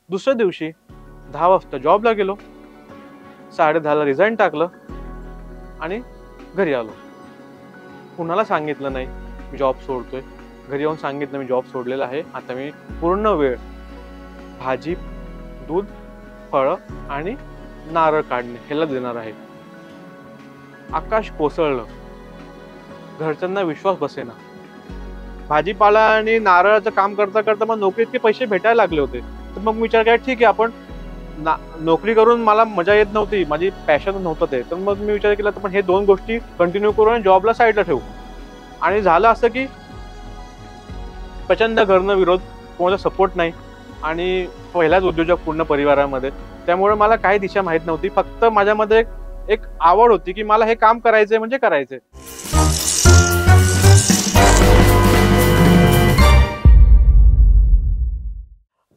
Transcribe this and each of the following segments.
दुसऱ्या दिवशी 10 वाजता जॉबला गेलो, 10:30ला रिझाईन टाकलं आणि घरी आलो. कुणाला सांगितलं नाही मी जॉब सोडतोय. घरी येऊन सांगितलं मी जॉब सोडलेला आहे. आता मी पूर्ण वेळ भाजी, दूध, फळं आणि नारळ काढणे ह्याला देणार आहे. आकाश कोसळलं. घरच्यांना विश्वास बसेना. भाजीपाला आणि नारळाचं काम करता करता मग नोकरीतले पैसे भेटायला लागले होते. तर मग मी विचार केला ठीक आहे आपण नोकरी करून मला मजा येत नव्हती, माझी पॅशन नव्हतं ते. तर मग मी विचार केला तर पण हे दोन गोष्टी कंटिन्यू करू आणि जॉबला साईडला ठेवू. आणि झालं असं की प्रचंड घरनं विरोध, कोणाचा सपोर्ट नाही आणि पहिलाच उद्योजक पूर्ण परिवारामध्ये. त्यामुळे मला काही दिशा माहित नव्हती. फक्त माझ्यामध्ये एक आवड होती की मला हे काम करायचंय म्हणजे करायचंय.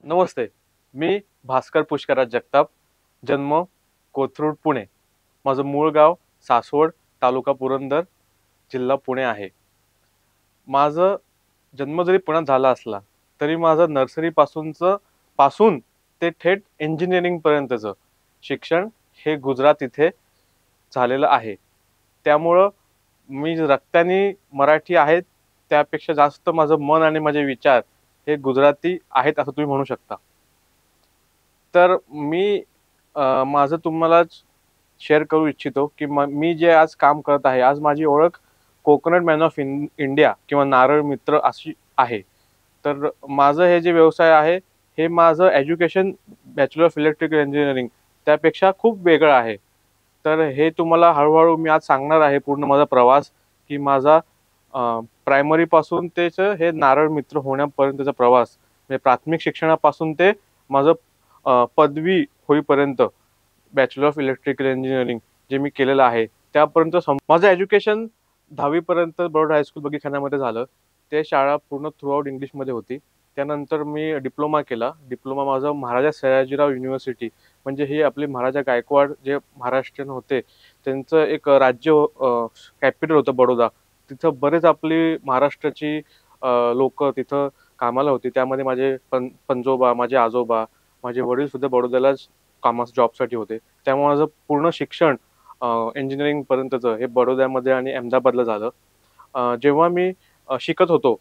नमस्ते, मी भास्कर पुष्कराज जगताप. जन्म कोथरूड, पुणे. माझं मूळ गाव सासवड, तालुका पुरंदर, जिल्हा पुणे आहे. माझं जन्म जरी पुण्यात झाला असला तरी माझं नर्सरी पासून ते थेट इंजिनिअरिंग पर्यंतचं शिक्षण हे गुजरात इथे झालेलं आहे. त्यामुळं मी रक्ताने मराठी आहे, त्यापेक्षा जास्त माझं मन आणि माझे विचार हे गुजराती आहेत असं तुम्ही म्हणू शकता. तर मी माझं तुम्हाला शेअर करू इच्छितो की मी जे आज काम करत आहे, आज माझी ओळख कोकोनट मॅन ऑफ इंडिया किंवा नारळ मित्र अशी आहे. तर माझं हे जे व्यवसाय आहे हे माझं education bachelor of electrical engineering त्यापेक्षा खूप वेगळं आहे. तर हे तुम्हाला हळूहळू मी आज सांगणार आहे पूर्ण माझा प्रवास, की माझा प्रायमरीपासून तेच हे नारळ मित्र होण्यापर्यंतचा प्रवास, म्हणजे प्राथमिक शिक्षणापासून ते माझं पदवी होईपर्यंत बॅचलर ऑफ इलेक्ट्रिकल इंजिनिअरिंग जे मी केलेलं आहे त्यापर्यंत माझं एज्युकेशन 10वी पर्यंत बरोड हायस्कूल बगीखान्यामध्ये झालं. ते शाळा पूर्ण थ्रूआउट इंग्लिशमध्ये होती. त्यानंतर मी डिप्लोमा केला. डिप्लोमा माझं महाराजा सयाजीराव युनिव्हर्सिटी, म्हणजे ही आपली महाराजा गायकवाड जे महाराष्ट्रीयन होते त्यांचं एक राज्य कॅपिटल होतं बडोदा. तिथं बरेच आपली महाराष्ट्राची लोक तिथं कामाला होती. त्यामध्ये माझे पंजोबा, माझे आजोबा, माझे वडील सुद्धा बडोद्यालाच जॉबसाठी होते. त्यामुळे माझं पूर्ण शिक्षण इंजिनिअरिंग पर्यंतचं हे बडोद्यामध्ये आणि अहमदाबादला झालं. जेव्हा मी शिकत होतो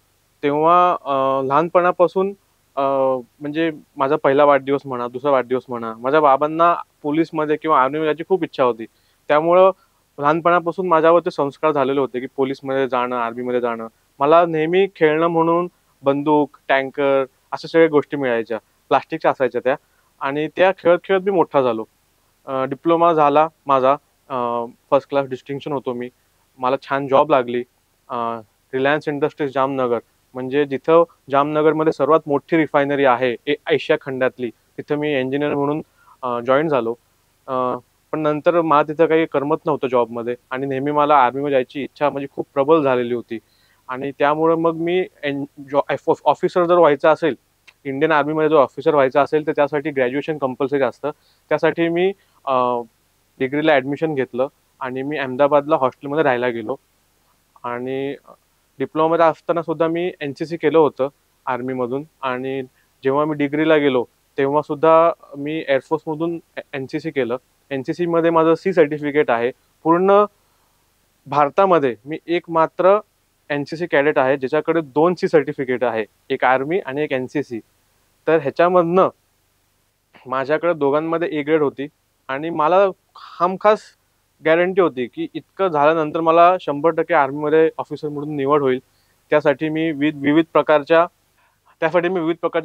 तेव्हा लहानपणापासून म्हणजे माझा पहिला वाढदिवस म्हणा, दुसरा वाढदिवस म्हणा, माझ्या बाबांना पोलीसमध्ये किंवा आर्मीमध्ये जायची खूप इच्छा होती. त्यामुळं लहानपणापासून माझ्यावर ते संस्कार झालेले होते की पोलीसमध्ये जाणं, आर्मीमध्ये जाणं. मला नेहमी खेळणं म्हणून बंदूक, टँकर अशा सगळ्या गोष्टी मिळायच्या, प्लास्टिकच्या असायच्या त्या. आणि त्या खेळत खेळत मी मोठा झालो. डिप्लोमा झाला माझा, फर्स्ट क्लास डिस्टिंक्शन होतो मी. मला छान जॉब लागली रिलायन्स इंडस्ट्रीज जामनगर, म्हणजे जिथं जामनगरमध्ये सर्वात मोठी रिफायनरी आहे एशिया खंडातली, तिथं मी इंजिनियर म्हणून जॉईन झालो. पण नंतर मला तिथं काही करमत नव्हतं जॉबमध्ये आणि नेहमी मला आर्मीमध्ये जायची इच्छा म्हणजे खूप प्रबल झालेली होती. आणि त्यामुळं मग मी ऑफिसर जर व्हायचं असेल, इंडियन आर्मीमध्ये जर ऑफिसर व्हायचं असेल तर त्यासाठी ग्रॅज्युएशन कंपल्सरी असतं. त्यासाठी मी डिग्रीला ॲडमिशन घेतलं आणि मी अहमदाबादला हॉस्टेलमध्ये राहायला गेलो. आणि डिप्लोमामध्ये असताना सुद्धा मी NCC केलं होतं आर्मीमधून. आणि जेव्हा मी डिग्रीला गेलो तेव्हा सुद्धा मी एअरफोर्समधून NCC केलं. NCC मध्ये माझं C सर्टिफिकेट आहे. पूर्ण भारतामध्ये मी एकमात्र NCC कॅडेट आहे ज्याच्याकडे 2 C सर्टिफिकेट आहे, एक आर्मी आणि एक NCC. तर ह्याच्यामधनं माझ्याकडे दोघांमध्ये A ग्रेड होती आणि मला हमखास गॅरंटी होती की इतकं झाल्यानंतर मला 100% आर्मीमध्ये ऑफिसर म्हणून निवड होईल. त्यासाठी मी विविध प्रकारचे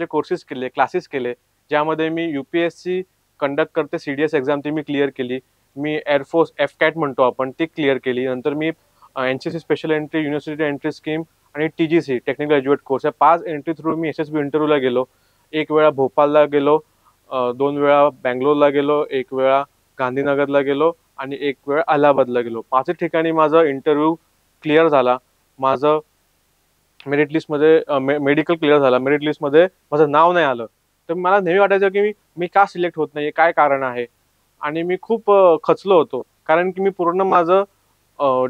कोर्सेस केले, क्लासेस केले, ज्यामध्ये मी UPSC कंडक्ट करते CDS एक्झाम ती मी क्लिअर केली. मी एअरफोर्स FCAT म्हणतो आपण ती क्लिअर केली. नंतर मी NCC special entry, university entry scheme आणि TGC टेक्निकल ग्रॅज्युएट कोर्स, या 5 एंट्री थ्रू मी SSB इंटरव्ह्यूला गेलो. 1 वेळा भोपाळला गेलो, 2 वेळा बँगलोरला गेलो, 1 वेळा गांधीनगरला गेलो आणि 1 वेळा अलाहाबादला गेलो. 5 ठिकाणी माझा इंटरव्ह्यू क्लिअर झाला. माझं मेरिट लिस्टमध्ये मेडिकल क्लिअर झाला. मेरिट लिस्टमध्ये माझं नाव नाही आलं. तर मला नेहमी वाटायचं की मी का सिलेक्ट होत नाही, काय कारण आहे. आणि मी खूप खचलो होतो, कारण की मी पूर्ण माझं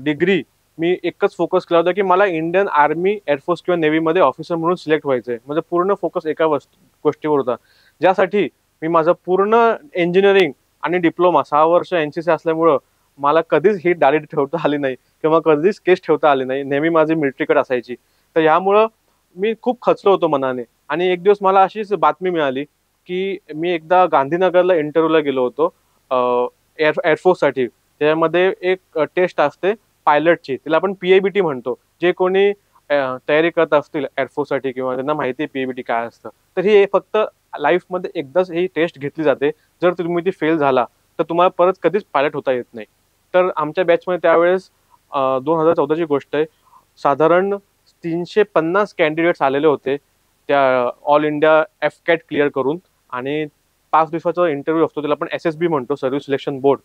डिग्री मी एकच फोकस केला होता की मला इंडियन आर्मी, एअरफोर्स किंवा नेव्हीमध्ये ऑफिसर म्हणून सिलेक्ट व्हायचं आहे. म्हणजे पूर्ण फोकस एका गोष्टीवर होता, ज्यासाठी मी माझं पूर्ण इंजिनिअरिंग आणि डिप्लोमा 6 वर्ष NCC असल्यामुळं मला कधीच ही दाढी ठेवता आली नाही किंवा कधीच केस ठेवता आले नाही. नेहमी माझी मिलिटरी कट असायची. तर यामुळं मी खूप खचलो होतो मनाने. आणि एक दिवस मला अशीच बातमी मिळाली, की मी एकदा गांधीनगरला इंटरव्ह्यूला गेलो होतो एअरफोर्ससाठी. त्यामध्ये एक टेस्ट असते पायलटची, तिला आपण PIBT म्हणतो. जे कोणी तयारी करत असतील एअरफोर्ससाठी किंवा त्यांना माहिती आहे PIBT काय असतं, तर ही फक्त लाईफमध्ये एकदाच ही टेस्ट घेतली जाते. जर तुम्ही ती फेल झाला तर तुम्हाला परत कधीच पायलट होता येत नाही. तर आमच्या बॅचमध्ये त्यावेळेस 2014ची गोष्ट आहे. साधारण 350 कॅन्डिडेट्स आलेले होते त्या ऑल इंडिया FCAT क्लिअर करून. आणि 5 दिवसाचा इंटरव्ह्यू असतो, त्याला आपण SSB म्हणतो, सर्व्हिस सिलेक्शन बोर्ड.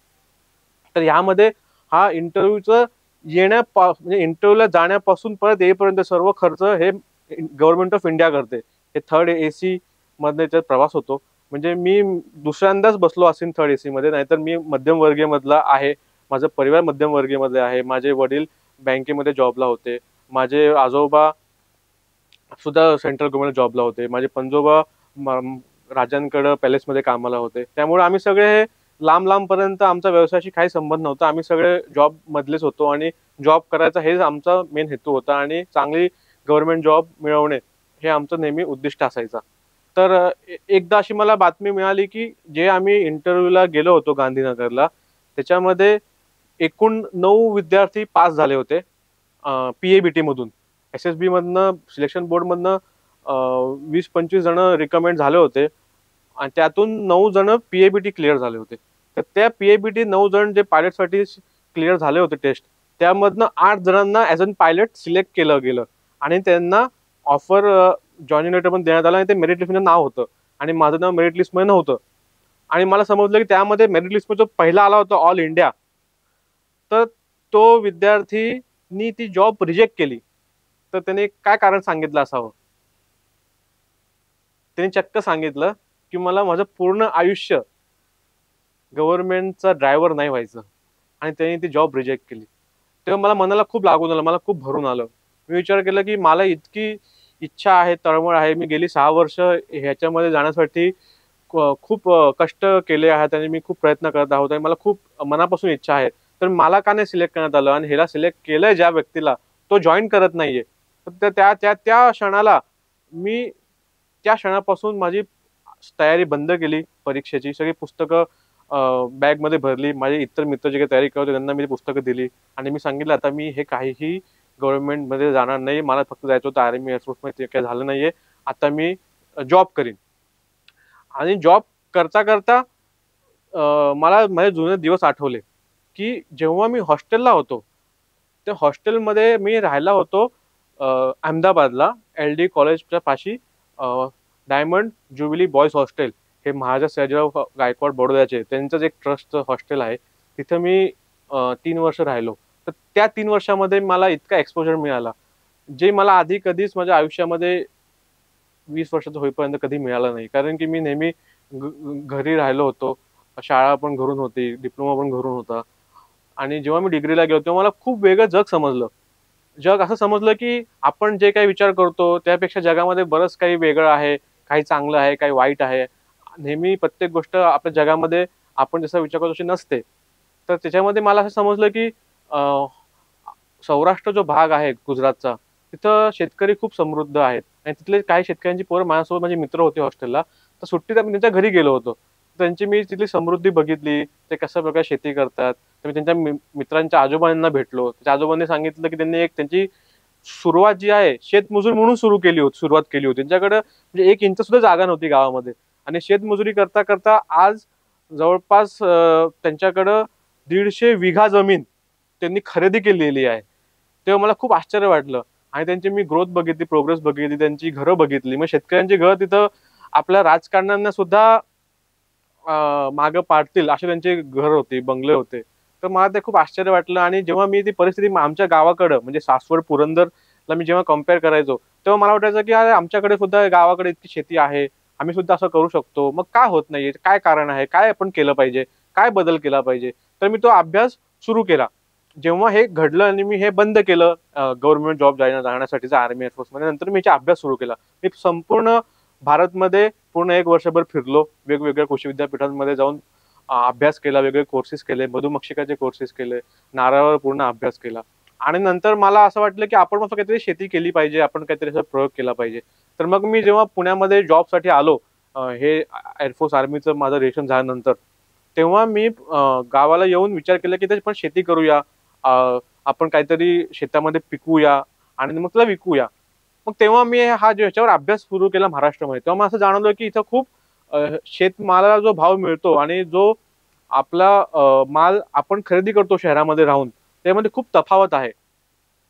तर यामध्ये हा इंटरव्ह्यूचं म्हणजे इंटरव्ह्यूला जाण्यापासून परत येईपर्यंत सर्व खर्च हे गव्हर्नमेंट ऑफ इंडिया करते. हे थर्ड AC मध्ये त्याचा प्रवास होतो. म्हणजे मी दुसऱ्यांदाच बसलो असेल थर्ड AC मध्ये, नाहीतर मी मध्यमवर्गीय मधला आहे. माझा परिवार मध्यमवर्गीय मध्ये आहे. माझे वडील बँकेमध्ये जॉबला होते. माझे आजोबा सुद्धा सेंट्रल गव्हर्नमेंट जॉबला होते. माझे पणजोबा राजांकडे पॅलेसमध्ये कामाला होते. त्यामुळे आम्ही सगळे लांब लांबपर्यंत आमचा व्यवसायाशी काही संबंध नव्हता. आम्ही सगळे जॉब मधलेच होतो आणि जॉब करायचा हेच आमचा मेन हेतू होता आणि चांगली गव्हर्नमेंट जॉब मिळवणे हे आमचं नेहमी उद्दिष्ट असायचं. तर एकदा अशी मला बातमी मिळाली, की जे आम्ही इंटरव्ह्यूला गेलो होतो गांधीनगरला, त्याच्यामध्ये एकूण 9 विद्यार्थी पास झाले होते PIBT मधून. SSB मधनं, सिलेक्शन बोर्ड मधनं 20-25 जण रिकमेंड झाले होते आणि त्यातून 9 जण PIBT क्लिअर झाले होते. तर त्या PIBT 9 जण जे पायलटसाठी क्लिअर झाले होते टेस्ट, त्यामधनं 8 जणांना ॲज अन पायलट सिलेक्ट केलं गेलं आणि त्यांना ऑफर जॉइनिंग लेटर पण देण्यात आलं आणि ते मेरिट लिस्टमध्ये नाव होतं आणि माझं नाव मेरिट लिस्टमध्ये नव्हतं. आणि मला समजलं की त्यामध्ये मेरिट लिस्टमध्ये जो पहिला आला होता ऑल इंडिया, तर तो विद्यार्थीनी ती जॉब रिजेक्ट केली. तर त्याने काय कारण सांगितलं असावं? त्याने चक्क सांगितलं की मला माझं पूर्ण आयुष्य गव्हर्नमेंटचा ड्रायव्हर नाही व्हायचं आणि त्यांनी ती जॉब रिजेक्ट केली. तेव्हा मला मनाला खूप लागून आलं, मला खूप भरून आलं. मी विचार केला की मला इतकी इच्छा आहे, तळमळ आहे. मी गेली 6 वर्ष ह्याच्यामध्ये जाण्यासाठी खूप कष्ट केले आहेत आणि मी खूप प्रयत्न करत आहोत आणि मला खूप मनापासून इच्छा आहे. तर मला का नाही सिलेक्ट करण्यात आलं आणि ह्याला सिलेक्ट केलंय ज्या व्यक्तीला, तो जॉईन करत नाहीये. तर त्या त्या त्या क्षणाला मी त्या क्षणापासून माझी तयारी बंद केली परीक्षेची. सगळी पुस्तकं बॅगमध्ये भरली. माझे इतर मित्र जे काही तयारी करत होते त्यांना मी पुस्तकं दिली आणि मी सांगितलं, आता मी हे काहीही गव्हर्नमेंटमध्ये जाणार नाही. मला फक्त जायचं होतं आर्मी एअरफोर्समध्ये, ते काही झालं नाहीये. आता मी जॉब करीन. आणि जॉब करता करता मला माझे जुने दिवस आठवले, की जेव्हा मी हॉस्टेलला होतो, त्या हॉस्टेलमध्ये मी राहायला होतो अहमदाबादला LD कॉलेजच्या पाशी डायमंड ज्युबिली बॉयज हॉस्टेल. हे महाराजा सयाजीराव गायकवाड बडोद्याचे त्यांचंच एक ट्रस्टचं हॉस्टेल आहे. तिथं मी 3 वर्ष राहिलो. तर त्या 3 वर्षामध्ये मला इतका एक्सपोजर मिळाला, जे मला आधी कधीच माझ्या आयुष्यामध्ये 20 वर्षाचं होईपर्यंत कधी मिळालं नाही. कारण की मी नेहमी घरी राहिलो होतो. शाळा पण घरून होती, डिप्लोमा पण घरून होता. आणि जेव्हा मी डिग्रीला गेलो तेव्हा मला खूप वेगळं जग समजलं. जग असं समजलं, की आपण जे काही विचार करतो त्यापेक्षा जगामध्ये बरंच काही वेगळं आहे. काही चांगलं आहे, काही वाईट आहे. नेहमी प्रत्येक गोष्ट आपल्या जगामध्ये आपण जसा विचार करतो तशी नसते. तर त्याच्यामध्ये मला असं समजलं, की सौराष्ट्र जो भाग आहे गुजरातचा, तिथं शेतकरी खूप समृद्ध आहेत आणि तिथले काही शेतकऱ्यांची पोरं माझ्यासोबत माझे मित्र होते हॉस्टेलला. तर सुट्टीत आम्ही त्यांच्या घरी गेलो होतो. त्यांची मी तिथली समृद्धी बघितली. ते कशा प्रकारे शेती करतात. तर मी त्यांच्या मित्रांच्या आजोबांना भेटलो. त्या आजोबांनी सांगितलं, की त्यांनी एक त्यांची सुरुवात जी आहे शेतमजूर म्हणून सुरुवात केली होती. त्यांच्याकडे म्हणजे 1 इंच सुद्धा जागा नव्हती गावामध्ये आणि शेतमजुरी करता करता आज जवळपास त्यांच्याकडं 150 विघा जमीन त्यांनी खरेदी केलेली आहे. तेव्हा मला खूप आश्चर्य वाटलं आणि त्यांची मी ग्रोथ बघितली, प्रोग्रेस बघितली, त्यांची घरं बघितली. मग शेतकऱ्यांची घर तिथं आपल्या राजकारण्यांना सुद्धा मागं पाडतील असे त्यांचे घर होते, बंगले होते. तर मला ते खूप आश्चर्य वाटलं आणि जेव्हा मी ती परिस्थिती आमच्या गावाकडं म्हणजे सासवड, पुरंदरला मी जेव्हा कंपेअर करायचो, तेव्हा मला वाटायचं, की अरे आमच्याकडे सुद्धा गावाकडे इतकी शेती आहे. आम्ही सुद्धा असं करू शकतो. मग का होत नाहीये? काय कारण आहे? काय आपण केलं पाहिजे? काय बदल केला पाहिजे? तर मी तो अभ्यास सुरू केला. जेव्हा हे घडलं आणि मी हे बंद केलं गव्हर्नमेंट जॉब जाण्यासाठीचा आर्मी एअरफोर्समध्ये, नंतर मी याचा अभ्यास सुरू केला. मी संपूर्ण भारतमध्ये पूर्ण 1 वर्षभर फिरलो. वेगवेगळ्या कृषी विद्यापीठांमध्ये जाऊन अभ्यास केला, वेगवेगळे कोर्सेस केले, मधुमक्षिकाचे कोर्सेस केले, नारळावर पूर्ण अभ्यास केला. आणि नंतर मला असं वाटलं की आपण मग काहीतरी शेती केली पाहिजे, आपण काहीतरी असा प्रयोग केला पाहिजे. तर मग मी जेव्हा पुण्यामध्ये जॉबसाठी आलो, हे एअरफोर्स आर्मीचं माझं रिलेशन झाल्यानंतर, तेव्हा मी गावाला येऊन विचार केला की ते पण शेती करूया. आपण काहीतरी शेतामध्ये पिकवूया आणि मग त्याला विकूया. मग तेव्हा मी हा याच्यावर अभ्यास सुरू केला महाराष्ट्रामध्ये. तेव्हा मला असं जाणवलं की इथं खूप शेतमालाला जो भाव मिळतो आणि जो आपला माल आपण खरेदी करतो शहरामध्ये राहून, त्यामध्ये खूप तफावत आहे.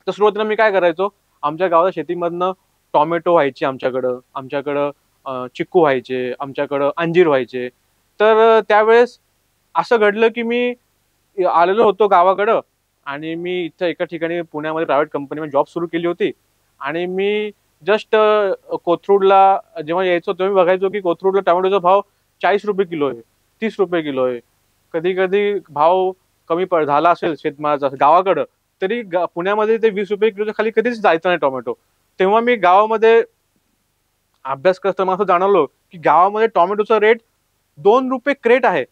तर सुरुवातीला मी काय करायचो, आमच्या गावाला शेतीमधनं टोमॅटो व्हायचे आमच्याकडं चिक्कू व्हायचे, आमच्याकडं अंजीर व्हायचे. तर त्यावेळेस असं घडलं की मी आलेलो होतो गावाकडं आणि मी इथं एका ठिकाणी पुण्यामध्ये प्रायव्हेट कंपनीमध्ये जॉब सुरू केली होती आणि मी जस्ट कोथरूडला जेव्हा यायचो तेव्हा मी बघायचो की कोथरूडला टोमॅटोचा भाव ₹40 किलो आहे, ₹30 किलो आहे. कधी-कधी भाव कमी झाला असेल शेतमालाचा गावाकडं, तरी पुण्यामध्ये ते ₹20 किलोच्या खाली कधीच जायचं नाही टोमॅटो. तेव्हा मी गावामध्ये अभ्यास करताना असं जाणवलं, की गावामध्ये टोमॅटोचा रेट ₹2 क्रेट आहे.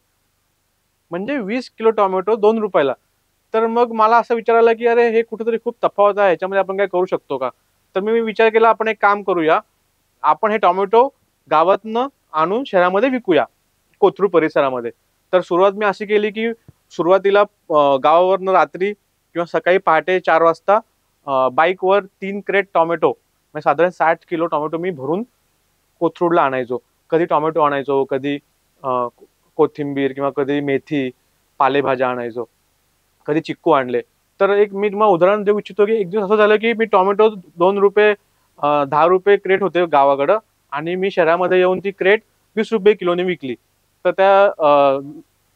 म्हणजे 20 किलो टोमॅटो ₹2 ला. तर मग मला असं विचार आला, की अरे हे कुठेतरी खूप तफावत आहे. ह्याच्यामध्ये आपण काय करू शकतो का? तर मी विचार केला आपण एक काम करूया. आपण हे टोमॅटो गावातनं आणून शहरामध्ये विकूया, कोथरूड परिसरामध्ये. तर सुरुवात मी अशी केली, की सुरुवातीला गावावरनं रात्री किंवा सकाळी पहाटे 4 वाजता बाईकवर 3 क्रेट टोमॅटो म्हणजे साधारण 60 किलो टोमॅटो मी भरून कोथरूडला आणायचो. कधी टोमॅटो आणायचो, कधी कोथिंबीर किंवा कधी मेथी, पालेभाज्या आणायचो. कधी चिक्कू आणले. तर एक मी तुम्हाला उदाहरण देऊ इच्छितो, की एक दिवस असं झालं, की मी टोमॅटो ₹2 ₹10 क्रेट होते गावाकडं आणि मी शहरामध्ये येऊन ती क्रेट ₹20 किलोने विकली. तर त्या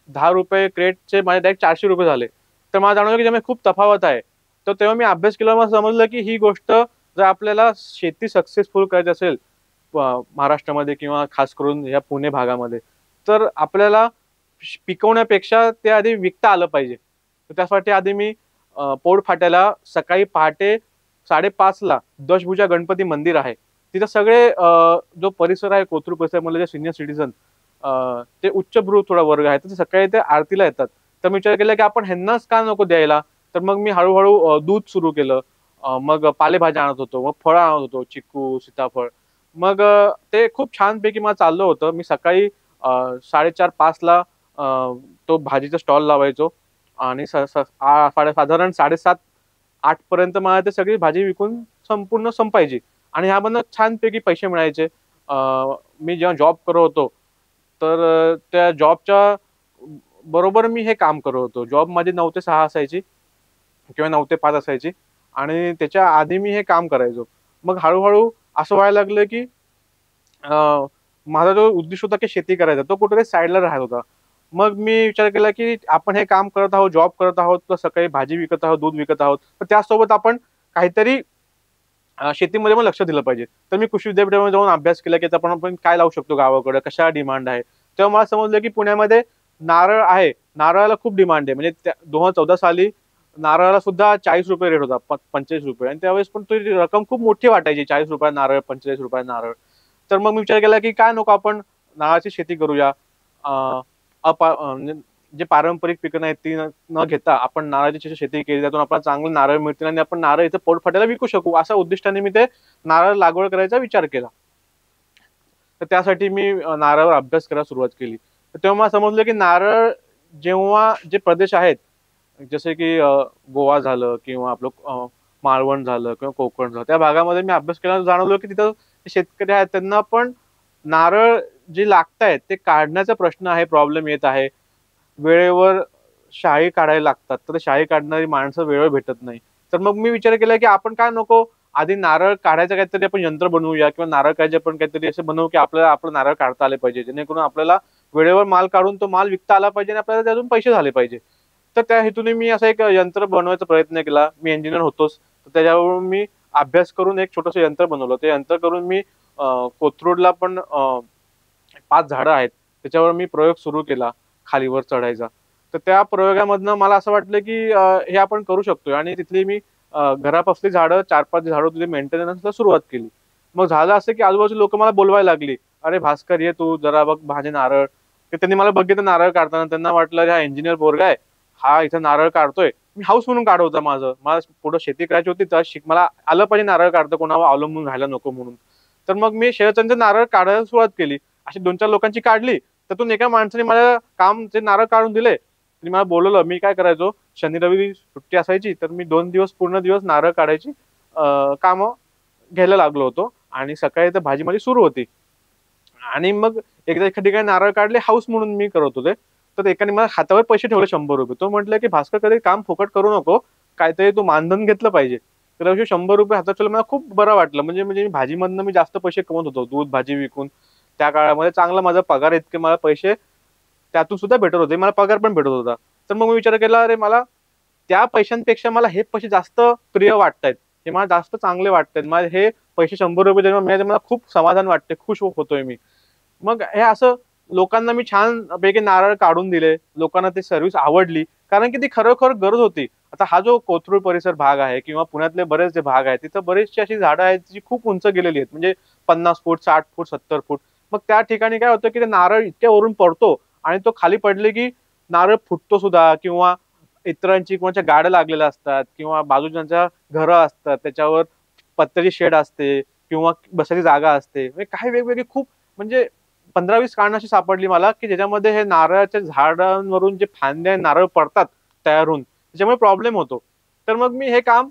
₹10 क्रेटचे माझे डायरेक्ट ₹400 झाले. तर मला जाणवलं, की त्यामध्ये खूप तफावत आहे. तर तेव्हा मी अभ्यास केला मला समजलं, की ही गोष्ट जर आपल्याला शेती सक्सेसफुल करायची असेल महाराष्ट्रामध्ये किंवा खास करून या पुणे भागामध्ये, तर आपल्याला पिकवण्यापेक्षा ते आधी विकता आलं पाहिजे. तर त्यासाठी आधी मी पोळफाट्याला सकाळी पहाटे 5:30 ला दशभुजा गणपती मंदिर आहे. तिथं सगळे जो परिसर आहे कोथरूड परिसरामधले जे सीनियर सिटिझन ते उच्चभ्रू थोडा वर्ग आहे. तर ते सकाळी ते आरतीला येतात. तर मी विचार केला की आपण ह्यांनाच का नको द्यायला? तर मग मी हळू दूध सुरू केलं. मग पालेभाज्या आणत होतो. मग फळं आणत होतो. चिक्कू, सीताफळ. मग ते खूप छानपैकी मला चाललं होतं. मी सकाळी 4:30-5 ला तो भाजीचा स्टॉल लावायचो आणि साधारण 7:30-8 पर्यंत मला ते सगळी भाजी विकून संपूर्ण संपायची आणि ह्यामधनं छानपैकी पैसे मिळायचे. मी जेव्हा जॉब करत होतो, तर त्या जॉबच्या बरोबर मी हे काम करत होतो. जॉब माझी 9 ते 6 असायची किंवा 9 ते 5 असायची आणि त्याच्या आधी मी हे काम करायचो. मग हळू असं व्हायला लागलं, की माझा जो उद्देश होता की शेती करायचा, तो कुठेतरी साइडला राहत होता. मग मी विचार केला, की आपण हे काम करत आहोत, जॉब करत आहोत, तर सकाळी भाजी विकत आहोत, दूध विकत आहोत. तर त्यासोबत आपण काहीतरी शेतीमध्ये पण लक्ष दिलं पाहिजे. तर मी कृषी विद्यापीठामध्ये जाऊन अभ्यास केला, की आता आपण काय लावू शकतो गावाकडं, कशा डिमांड आहे. तेव्हा मला समजलं, की पुण्यामध्ये नारळ आहे. नारळाला खूप डिमांड आहे. म्हणजे त्या 2014 साली नारळाला सुद्धा ₹40 रेट होता, ₹45 आणि त्यावेळेस पण ती रक्कम खूप मोठी वाटायची. ₹40 नारळ, ₹45 नारळ. तर मग मी विचार केला, की काय नको आपण नारळाची शेती करूया. अ, म्हणजे जे पारंपरिक पिकं आहेत ती न घेता आपण नारळाची शेती केली, त्यातून आपल्याला चांगले नारळ मिळतील आणि आपण नारळ इथं पोटफाट्याला विकू शकू. अशा उद्दिष्टाने मी ते नारळ लागवड करायचा विचार केला. तर त्यासाठी मी नारळावर अभ्यास करायला सुरुवात केली. तर तेव्हा मला समजलं, की नारळ जेव्हा जे प्रदेश आहेत, जसे की गोवा झालं किंवा आपलं मालवण झालं किंवा कोकण झालं, त्या भागामध्ये मी अभ्यास केल्यावर जाणवलं, की तिथं शेतकरी आहेत त्यांना पण नारळ जे लागतायत ते काढण्याचा प्रश्न आहे, प्रॉब्लेम येत आहे. वेळेवर शाई काढायला लागतात. तर ते शाई काढणारी माणसं वेळेवर भेटत नाही. तर मग मी विचार केला, की आपण काय नको आधी नारळ काढायचं काहीतरी आपण यंत्र बनवूया किंवा नारळ काढायचे आपण काहीतरी असं बनवू, की आपल्याला आपलं नारळ काढता आले पाहिजे. जेणेकरून आपल्याला वेळेवर माल काढून तो माल विकता आला पाहिजे आणि आपल्याला त्यातून पैसे झाले पाहिजे. तर त्या हेतूने मी असं एक यंत्र बनवायचा प्रयत्न केला. मी इंजिनिअर होतोच. तर त्याच्यावरून मी अभ्यास करून एक छोटंसं यंत्र बनवलं. ते यंत्र करून मी कोथरूडला पण 5 झाडं आहेत. त्याच्यावर मी प्रयोग सुरू केला खालीवर चढायचा. तर त्या प्रयोगामधनं मला असं वाटलं, की हे आपण करू शकतोय आणि तिथली मी घरापासली झाडं 4-5 झाडं होती मेंटेनन्सला सुरुवात केली. मग झालं असं की आजूबाजूचे लोक मला बोलवायला लागली, "अरे भास्कर, ये तू जरा बघ माझे नारळ." तर त्यांनी मला बघितलं नारळ काढताना. त्यांना वाटलं, "अरे हा इंजिनियर पोरगा आहे, हा इथं नारळ काढतोय." मी हाऊस म्हणून काढत होता माझं. मला पुढे शेती करायची होती, तर मला आलं पाहिजे नारळ काढता, कोणावर अवलंबून राहायला नको म्हणून. तर मग मी शेवचंद नारळ काढायला सुरुवात केली. अशी 2-4 लोकांची काढली. त्यातून एका माणसाने मला ते नारळ काढून दिले. त्यांनी मला बोलवलं. मी काय करायचो, शनी-रवी सुट्टी असायची, तर मी 2 दिवस पूर्ण दिवस नारळ काढायची कामं घ्यायला लागलो होतो आणि सकाळी तर भाजी माझी सुरू होती. आणि मग एकदा एका ठिकाणी नारळ काढले हाऊस म्हणून मी करत होते. तर एकाने मला हातावर पैसे ठेवले ₹100. तो म्हटला, की "भास्कर, कधी काम फुकट करू नको. काहीतरी तू मानधन घेतलं पाहिजे." तर असे ₹100 हातात ठेवले. मला खूप बरं वाटलं. म्हणजे म्हणजे भाजीमधनं मी जास्त पैसे कमवत होतो. दूध, भाजी विकून. त्या काळामध्ये चांगला माझा पगार, इतके मला पैसे त्यातून सुद्धा भेटत होते. मला पगार पण भेटत होता. तर मग मी विचार केला, अरे मला त्या पैशांपेक्षा मला हे पैसे जास्त प्रिय वाटतायत. हे मला जास्त चांगले वाटतायत. मला हे पैसे ₹100 जेव्हा मिळाले, मला खूप समाधान वाटते. खुश होतोय मी. मग हे असं लोकांना मी छानपैकी नारळ काढून दिले. लोकांना ती सर्व्हिस आवडली. कारण की ती खरोखर गरज होती. आता हा जो कोथरूड परिसर भाग आहे किंवा पुण्यातले बरेच जे भाग आहेत, तिथं बरीचशी अशी झाडं आहेत, जी खूप उंच गेलेली आहेत. म्हणजे 50 फूट, 60 फूट, 70 फूट. मग त्या ठिकाणी काय होतं, की ते नारळ इतक्या वरून पडतो आणि तो खाली पडले, की नारळ फुटतो सुद्धा किंवा इतरांची कोणाच्या गाड्या लागलेल्या असतात किंवा बाजूच्यांच्या घरं असतात. त्याच्यावर पत्र्याची शेड असते किंवा बसायची जागा असते. म्हणजे काही वेगवेगळी खूप म्हणजे 15-20 कारणं अशी सापडली मला, की ज्याच्यामध्ये हे नारळाच्या झाडांवरून जे फांद्या नारळ पडतात तयार होऊन, त्याच्यामुळे प्रॉब्लेम होतो. तर मग मी हे काम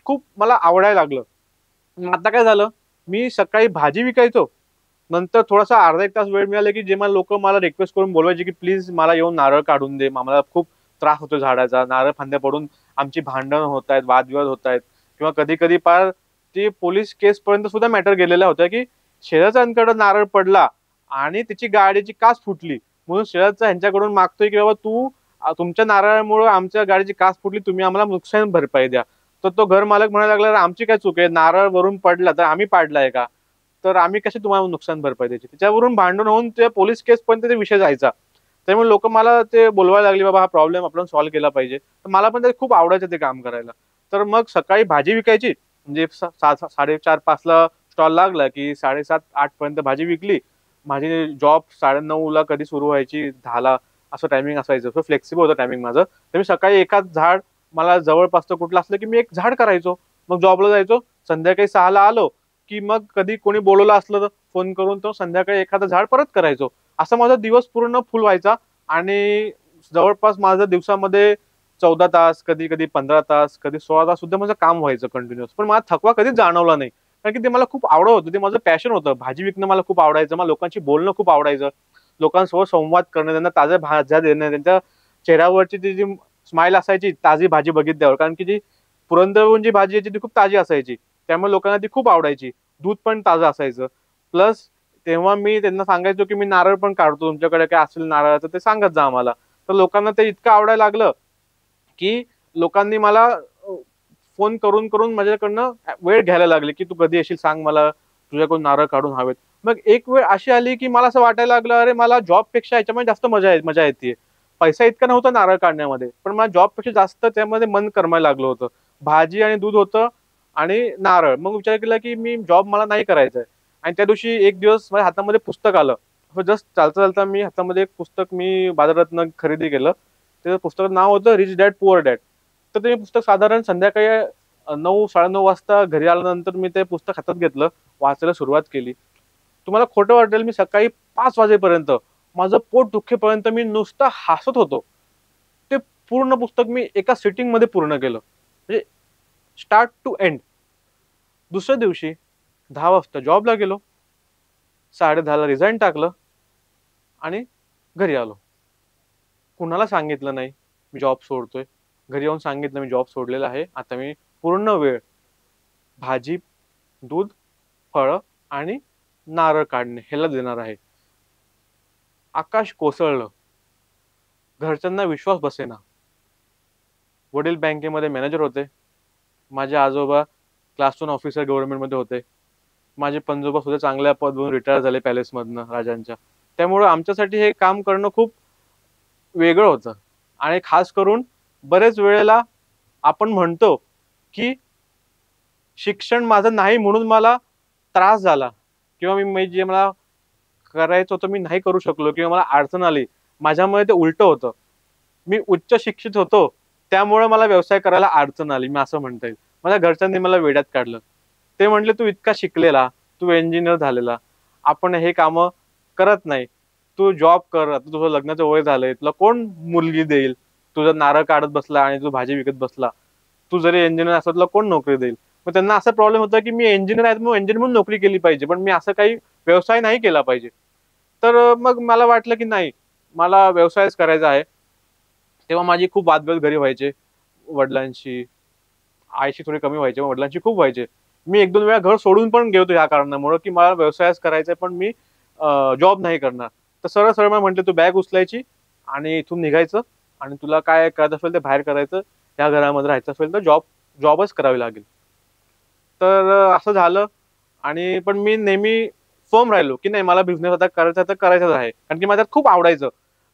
खूप मला आवडायला लागलं. मग आता काय झालं, मी सकाळी भाजी विकायचो. नंतर थोडासा अर्धा 1 तास वेळ मिळाला, की जेव्हा लोकं मला रिक्वेस्ट करून बोलवायचे, की प्लीज मला येऊन नारळ काढून दे. आम्हाला खूप त्रास होतो झाडाचा. नारळ फांद्या पडून आमची भांडणं होतायत, वादविवाद होतायत किंवा कधी-कधी पार ते पोलीस केसपर्यंत सुद्धा मॅटर गेलेल्या होत्या, की शेजारच्यांकडे नारळ पडला आणि त्याची गाडीची काच फुटली. म्हणून शेजारचा ह्यांच्याकडून मागतोय, की बाबा तुमच्या नारळामुळं आमच्या गाडीची काच फुटली. तुम्ही आम्हाला नुकसान भरपाई द्या. तर तो घर मालक म्हणायला लागला, "अरे आमची काय चूक आहे? नारळ वरून पडला तर आम्ही पाडलाय का? तर आम्ही कशी तुम्हाला नुकसान भरपाई द्यायची?" त्याच्यावरून भांडण होऊन ते पोलीस केसपर्यंत ते विषय जायचा. त्यामुळे लोकं मला ते बोलवायला लागली, "बाबा हा प्रॉब्लेम आपण सॉल्व्ह केला पाहिजे." तर मला पण ते खूप आवडायचं ते काम करायला. तर मग सकाळी भाजी विकायची. म्हणजे 4:30-5ला स्टॉल लागला, की 7:30-8 पर्यंत भाजी विकली. माझी जॉब 9:30ला कधी सुरू व्हायची, 10ला असं टायमिंग असायचं. सो फ्लेक्सिबल होतं टायमिंग माझं. तर मी सकाळी एखाद झाड मला जवळपासचं कुठलं असलं, की मी एक झाड करायचो. मग जॉबला जायचो. संध्याकाळी 6ला आलो, की मग कधी कोणी बोलवलं असलं तर फोन करून तो संध्याकाळी एखादं झाड परत करायचो. असा माझा दिवस पूर्ण फुल व्हायचा आणि जवळपास माझं दिवसामध्ये 14 तास, कधी-कधी 15 तास, कधी 16 तास सुद्धा माझं काम व्हायचं कंटिन्युअस. पण मला थकवा कधीच जाणवला नाही. कारण की ते मला खूप आवडत होतं. ते माझं पॅशन होतं. भाजी विकणं मला खूप आवडायचं. मला लोकांशी बोलणं खूप आवडायचं. लोकांसोबत संवाद करणं, त्यांना ताज्या भाज्या देणं, त्यांच्या चेहऱ्यावरची ती जी स्माईल असायची ताजी भाजी बघितल्यावर. कारण की जी पुरंदरहून जी भाजी यायची ती खूप ताजी असायची. त्यामुळे लोकांना ती खूप आवडायची. दूध पण ताजं असायचं. प्लस तेव्हा मी त्यांना सांगायचो, की मी नारळ पण काढतो. तुमच्याकडे काय असेल नारळाचं ते सांगत जा आम्हाला. तर लोकांना ते इतकं आवडायला लागलं, की लोकांनी मला फोन करून माझ्याकडनं वेळ घ्यायला लागले, की "तू कधी येशील सांग मला, तुझ्याकडून नारळ काढून हवेत." मग एक वेळ अशी आली, की मला असं वाटायला लागलं, अरे मला जॉबपेक्षा ह्याच्यामध्ये जास्त मजा येतीये. पैसा इतका नव्हता नारळ काढण्यामध्ये, पण मला जॉबपेक्षा जास्त त्यामध्ये मन करमायला लागलं होतं. भाजी आणि दूध होतं आणि नारळ. मग विचार केला, की मी जॉब मला नाही करायचा आहे. आणि त्या दिवशी एक दिवस माझ्या हातामध्ये पुस्तक आलं. जस्ट चालता-चालता मी हातामध्ये एक पुस्तक मी बाजारातनं खरेदी केलं. त्या पुस्तकाचं नाव होतं रिच डॅड पुअर डॅड. तर ते पुस्तक साधारण संध्याकाळी 9, 9:30 वाजता घरी आल्यानंतर मी ते पुस्तक हातात घेतलं, वाचायला सुरुवात केली. तुम्हाला खोटं वाटेल, मी सकाळी 5 वाजेपर्यंत माझं पोट दुखेपर्यंत मी नुसतं हसत होतो. ते पूर्ण पुस्तक मी एका सिटिंगमध्ये पूर्ण केलं. म्हणजे स्टार्ट टू एंड. दुसऱ्या दिवशी 10 वाजता जॉबला गेलो. 10:30ला रिझाइन टाकलं आणि घरी आलो. कुणाला सांगितलं नाही, मी जॉब सोडतोय. घरी येऊन सांगितलं मी जॉब सोडलेला आहे. आता मी पूर्ण वेळ भाजी, दूध, फळं आणि नारळ काढणे ह्याला देणार आहे. आकाश कोसळलं. घरच्यांना विश्वास बसेना. वडील बँकेमध्ये मॅनेजर होते. माझे आजोबा क्लास 1 ऑफिसर गव्हर्नमेंटमध्ये होते. माझे पणजोबा सुद्धा चांगल्या पदवरून रिटायर झाले पॅलेसमधनं राजांच्या. त्यामुळं आमच्यासाठी हे काम करणं खूप वेगळं होतं आणि खास करून बरेच वेळेला आपण म्हणतो, की शिक्षण माझं नाही म्हणून मला त्रास झाला किंवा मी जे मला करायचं होतं मी नाही करू शकलो किंवा मला अडचण आली, माझ्यामुळे ते उलटं होतं. मी उच्च शिक्षित होतो, त्यामुळे मला व्यवसाय करायला अडचण आली, मी असं म्हणता येईल. माझ्या घरच्यांनी मला वेड्यात काढलं. ते म्हटले, "तू इतका शिकलेला, तू इंजिनिअर झालेला, आपण हे कामं करत नाही. तू जॉब कर. आता तुझं लग्नाचं वय झालंय. तुला कोण मुलगी देईल? तू नारळ काढत बसला आणि तू भाजी विकत बसला. तू जरी इंजिनिअर असला तुला कोण नोकरी देईल?" मग त्यांना असा प्रॉब्लेम होता, की मी इंजिनिअर आहे, मग इंजिनिअर म्हणून नोकरी केली पाहिजे. पण मी असं काही व्यवसाय नाही केला पाहिजे. तर मग मला वाटलं, की नाही, मला व्यवसायच करायचा आहे. तेव्हा माझी खूप वादविवाद घरी व्हायचे. वडिलांशी, आईशी थोडे कमी व्हायचे, वडिलांशी खूप व्हायचे. मी 1-2 वेळा घर सोडून पण गेलो होतो ह्या कारणामुळं, की मला व्यवसायच करायचा आहे, पण मी जॉब नाही करणार. तर सरळ-सरळ मला म्हटले, "तू बॅग उचलायची आणि इथून निघायचं आणि तुला काय करायचं असेल ते बाहेर करायचं. या घरामध्ये राहायचं असेल तर जॉबच करावी लागेल." तर असं झालं आणि पण मी नेहमी फर्म राहिलो, की नाही, मला बिझनेस आता करायचा तर करायचाच आहे. कारण की मला त्यात खूप आवडायचं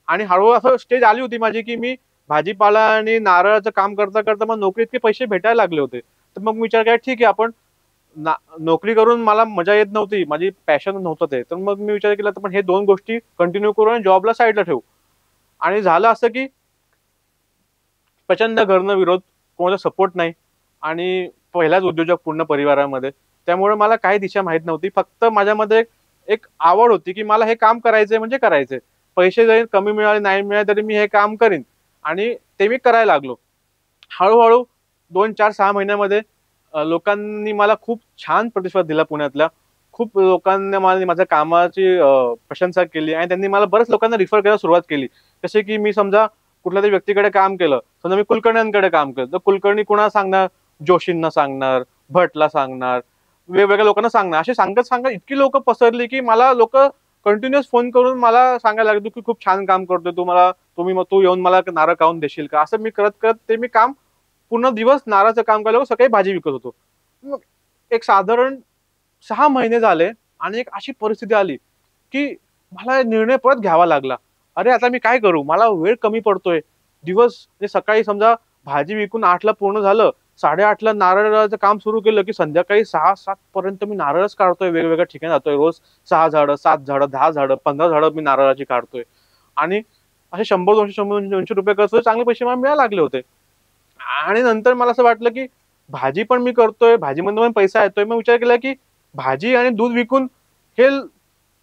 आणि हळू-हळू असं स्टेज आली होती माझी, की मी भाजीपाला आणि नारळाचं काम करता-करता मला नोकरीत इतके पैसे भेटायला लागले होते. तर मग मी विचार केला, ठीक आहे, आपण नोकरी करून मला मजा येत नव्हती. माझी पॅशन नव्हतं ते. तर मग मी विचार केला, तर पण हे 2 गोष्टी कंटिन्यू करू आणि जॉबला साइडला ठेवू. आणि झालं असं, की प्रचंड घरनं विरोध, कोणाचा सपोर्ट नाही आणि पहिलाच उद्योजक पूर्ण परिवारामध्ये. त्यामुळे मला काही दिशा माहीत नव्हती. फक्त माझ्यामध्ये एक एक आवड होती, की मला हे काम करायचंय म्हणजे करायचंय. पैसे जरी कमी मिळाले, नाही मिळाले तरी मी हे काम करीन आणि ते मी करायला लागलो. हळू-हळू 2, 4, 6 महिन्यामध्ये लोकांनी मला खूप छान प्रतिसाद दिला पुण्यातल्या. खूप लोकांनी मला माझ्या कामाची प्रशंसा केली आणि त्यांनी मला बऱ्याच लोकांना रिफर करायला सुरुवात केली. जसे की मी समजा कुठल्यातरी व्यक्तीकडे काम केलं. समजा मी कुलकर्ण्यांकडे काम केलं, तर कुलकर्णी कुणाला सांगणार? जोशींना सांगणार, भटला सांगणार, वेगवेगळ्या लोकांना सांगणार. असे सांगत-सांगत इतकी लोकं पसरली, की मला लोकं कंटिन्युअस फोन करून मला सांगायला लागले, की "खूप छान काम करतोय तू. तू येऊन मला नारळ काढून देशील का?" असं मी करत-करत ते मी काम पूर्ण दिवस नारळाचं काम केलं, सकाळी भाजी विकत होतो. मग एक साधारण 6 महिने झाले आणि एक अशी परिस्थिती आली, की मला निर्णय परत घ्यावा लागला. अरे, आता मी काय करू? मला वेळ कमी पडतोय. म्हणजे सकाळी समजा भाजी विकून 8:00ला पूर्ण झालं, 8:30ला नारळाचं काम सुरू केलं, की संध्याकाळी 6-7 पर्यंत मी नारळच काढतोय. वेगवेगळ्या ठिकाणी जातोय. रोज 6 झाडं, 7 झाडं, 10 झाडं, 15 झाडं मी नारळाची काढतोय. आणि असे 100-200, ₹100-200 खर्च चांगले पैसे मला मिळायला लागले होते. आणि नंतर मला असं वाटलं, की भाजी पण मी करतोय, भाजीमधनं पण पैसा येतोय. मग विचार केला, की भाजी आणि दूध विकून हे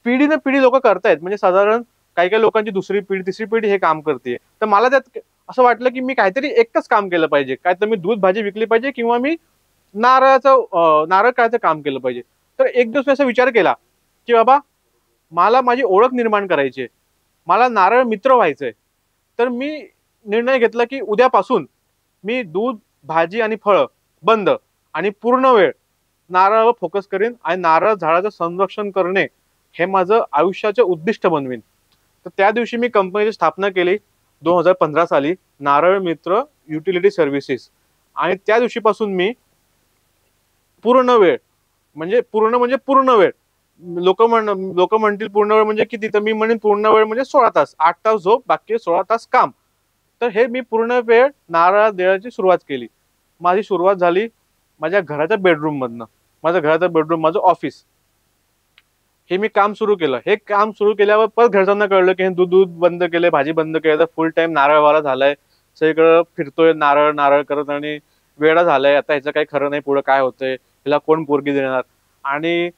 पिढी ना पिढी लोकं करतायत. म्हणजे साधारण काही-काही लोकांची 2री पिढी, 3री पिढी हे काम करतीये. तर मला त्यात असं वाटलं, की मी काहीतरी एकच काम केलं पाहिजे. काय तर मी दूध भाजी विकली पाहिजे किंवा मी नारळ काढायचं काम केलं पाहिजे. तर एक दिवस मी असा विचार केला, की बाबा, मला माझी ओळख निर्माण करायची आहे. मला नारळ मित्र व्हायचंय. तर मी निर्णय घेतला, की उद्यापासून मी दूध, भाजी आणि फळं बंद आणि पूर्ण वेळ नारळावर फोकस करीन आणि नारळ झाडाचं संरक्षण करणे हे माझं आयुष्याचं उद्दिष्ट बनवीन. तर त्या दिवशी मी कंपनीची स्थापना केली 2015 साली, नारळ मित्र युटिलिटी सर्व्हिसेस. आणि त्या दिवशीपासून मी पूर्ण वेळ, म्हणजे पूर्ण वेळ. लोकं म्हणतील पूर्ण वेळ म्हणजे किती? तर मी म्हणेन पूर्ण वेळ म्हणजे 16 तास. 8 तास झोप, बाकी 16 तास काम. तर हे मी पूर्ण वेळ नारळाला देण्याची सुरुवात केली. माझी सुरुवात झाली माझ्या घराच्या बेडरूममधनं. माझं घराचं बेडरूम, माझं ऑफिस. हे मी काम सुरू केलं. हे काम सुरू केल्यावर परत घरच्यांना कळलं, की हे दूध दूध बंद केलंय, भाजी बंद केली, तर फुल टाईम नारळवाला झालाय. सगळीकडं फिरतोय नारळ, नारळ करत आणि वेडा झालाय. आता ह्याचं काही खरं नाही, पुढं काय होतंय? हिला कोण पोरगी देणार? आणि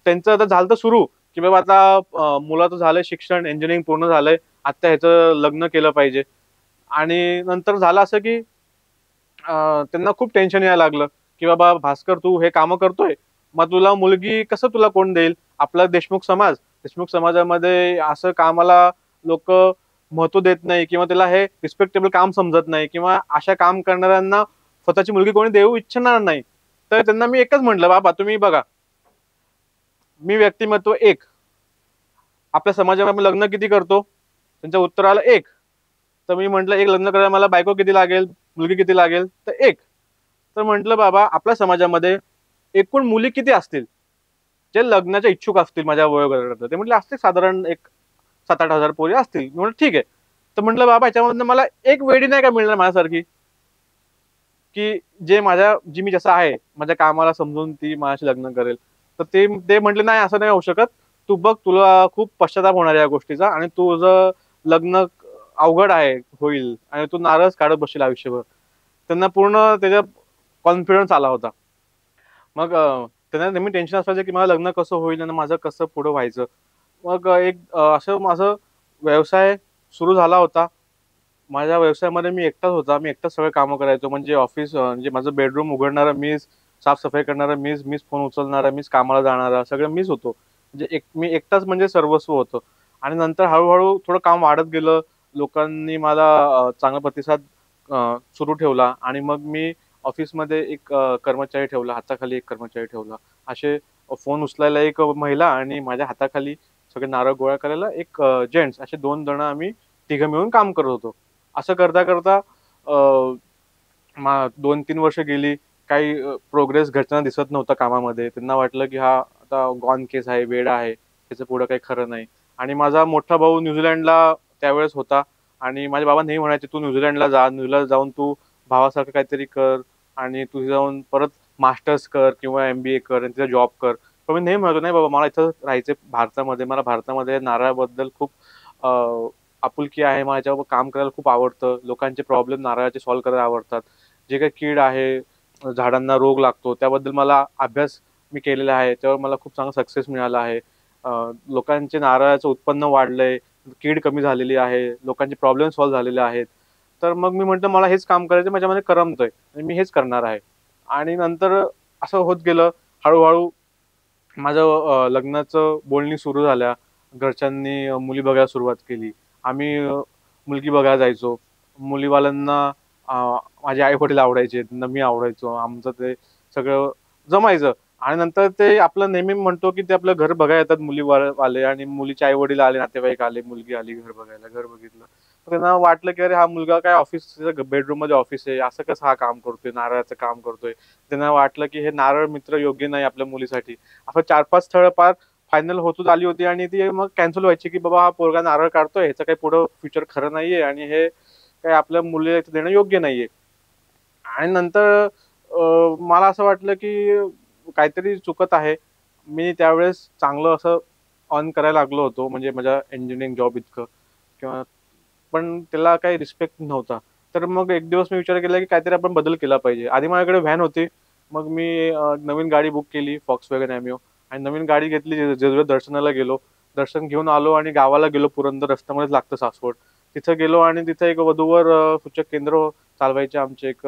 त्यांचं आता झालं सुरू, की बाबा आता मुलाचं झालंय शिक्षण, इंजिनिअरिंग पूर्ण झालंय. आता ह्याचं लग्न केलं पाहिजे. आणि नंतर झालं असं, की त्यांना खूप टेन्शन यायला लागलं, की "बाबा भास्कर, तू हे कामं करतोय, मग तुला मुलगी कसं तुला कोण देईल?" आपला देशमुख समाजामध्ये असं कामाला लोकं महत्त्व देत नाही किंवा त्याला हे रिस्पेक्टेबल काम समजत नाही किंवा अशा काम करणाऱ्यांना स्वतःची मुलगी कोणी देऊ इच्छिणार नाही. तर त्यांना मी एकच म्हटलं, "बाबा, तुम्ही बघा, मी व्यक्तिमत्व 1, आपल्या समाजामध्ये आपण लग्न किती करतो?" त्यांचं उत्तर आलं 1. तर मी म्हटलं, "एक लग्न करायला मला बायको किती लागेल? मुलगी किती लागेल?" तर 1. तर म्हटलं, "बाबा, आपल्या समाजामध्ये एकूण मुली किती असतील, जे लग्नाच्या इच्छुक असतील माझ्या वयोगटातल्या?" ते म्हटले, "असतील साधारण एक 7,000-8,000 पोरी असतील." मी म्हटलं, "ठीक आहे." तर म्हटलं, "बाबा, याच्यामधनं मला एक वेडी नाही का मिळणार माझ्यासारखी, की जी मी जसा आहे, माझ्या कामाला समजून ती माझ्याशी लग्न करेल?" तर ते ते म्हटले नाही असं नाही होऊ शकत, तू बघ तुला खूप पश्चाताप होणार आहे या गोष्टीचा आणि तुझं लग्न अवघड आहे होईल आणि तू नाराज काढत बसशील आयुष्यभर. त्यांना पूर्ण त्याच्या कॉन्फिडन्स आला होता. मग त्यांना नेहमी टेन्शन असायचं की मला लग्न कसं होईल आणि माझं कसं पुढं व्हायचं. मग असं माझं व्यवसाय सुरू झाला होता. माझ्या व्यवसायामध्ये मी एकटाच होता. मी एकटाच सगळे कामं करायचो. म्हणजे ऑफिस म्हणजे माझं बेडरूम उघडणारा मीच, साफ-सफाई करणारा मीच, मीच फोन उचलणारा, मीच कामाला जाणारा, सगळं मीच होतो. म्हणजे मी एकटाच म्हणजे सर्वस्व होतो. आणि नंतर हळू थोडं काम वाढत गेलं. लोकांनी मला चांगला प्रतिसाद सुरू ठेवला आणि मग मी ऑफिसमध्ये एक कर्मचारी ठेवला, हाताखाली एक कर्मचारी ठेवला. असे फोन उचलायला एक महिला आणि माझ्या हाताखाली सगळे नारळ गोळा करायला एक जेंट्स, असे 2 जण आम्ही तिघं मिळून काम करत होतो. असं करता-करता अ, 2-3 वर्ष गेली. काही प्रोग्रेस घडताना दिसत नव्हता कामामध्ये. त्यांना वाटलं, की हा आता गॉन केस आहे, वेडा आहे. त्याचं पुढं काही खरं नाही. आणि माझा मोठा भाऊ न्यूझीलंडला त्यावेळेस होता आणि माझे बाबा नेहमी म्हणायचे, "तू न्यूझीलंडला जा. न्यूझीलंडला जाऊन तू भावासारखं काहीतरी कर आणि तू जाऊन परत मास्टर्स कर किंवा एम-बी-ए कर आणि तिथे जॉब कर." पण मी नेहमी म्हणायचो, "नाही बाबा, मला इथं राहायचंय भारतामध्ये. मला भारतामध्ये नारळाबद्दल खूप अ, आपुलकी आहे. मला याच्यावर काम करायला खूप आवडतं. लोकांचे प्रॉब्लेम नारळाचे सॉल्व्ह करायला आवडतात. जे काही कीड आहे, झाडांना रोग लागतो, त्याबद्दल मला अभ्यास मी केलेला आहे. त्यावर मला खूप चांगला सक्सेस मिळाला आहे. अ, लोकांचे नारळाचं उत्पन्न वाढलंय, कीड कमी झालेली आहे, लोकांचे प्रॉब्लेम सॉल्व्ह झालेले आहेत. तर मग मी म्हटलं मला हेच काम करायचं माझ्यामध्ये करमतंय आणि मी हेच करणार आहे. आणि नंतर असं होत गेलं हळू माझं लग्नाचं बोलणी सुरू झाल्या. घरच्यांनी मुली बघायला सुरुवात केली. आम्ही मुलगी बघायला जायचो. मुलीवाल्यांना अ, माझे आई-वडील आवडायचे, त्यांना मी आवडायचो. आमचं ते सगळं जमायचं आणि नंतर ते आपलं नेहमी म्हणतो, की ते आपलं घर बघायला येतात वाले आणि मुलीचे आई-वडील आले, नातेवाईक आले, मुलगी आली घर बघायला, घर बघितलं. तर त्यांना वाटलं, की अरे हा मुलगा काय बेडरूममध्ये ऑफिस आहे, असं कसं हा काम करतोय, नारळाचं काम करतोय. त्यांना वाटलं, की हे नारळ मित्र योग्य नाही आपल्या मुलीसाठी. असं 4-5 स्थळं पार फायनल होतच आली होती आणि ती मग कॅन्सल व्हायची, की बाबा हा पोरगा नारळ काढतोय, ह्याचं काही पुढं फ्युचर खरं नाहीये आणि हे काही आपल्या मुलीला इथं देणं योग्य नाहीये. आणि नंतर मला असं वाटलं, की काहीतरी चुकत आहे. मी त्यावेळेस चांगलं असं अर्न करायला लागलो होतो, म्हणजे माझ्या इंजिनिअरिंग जॉब इतकं किंवा पण त्याला काही रिस्पेक्ट नव्हता. तर मग एक दिवस मी विचार केला, की काहीतरी आपण बदल केला पाहिजे. आधी माझ्याकडे व्हॅन होती. मग मी नवीन गाडी बुक केली Volkswagen Ameo आणि नवीन गाडी घेतली. जेजुरीला दर्शनाला गेलो. दर्शन घेऊन आलो आणि गावाला गेलो. पुरंदर रस्त्यामध्येच लागतं सासवड. तिथं गेलो आणि तिथं एक वधूवर सूचक केंद्र चालवायचे आमचे एक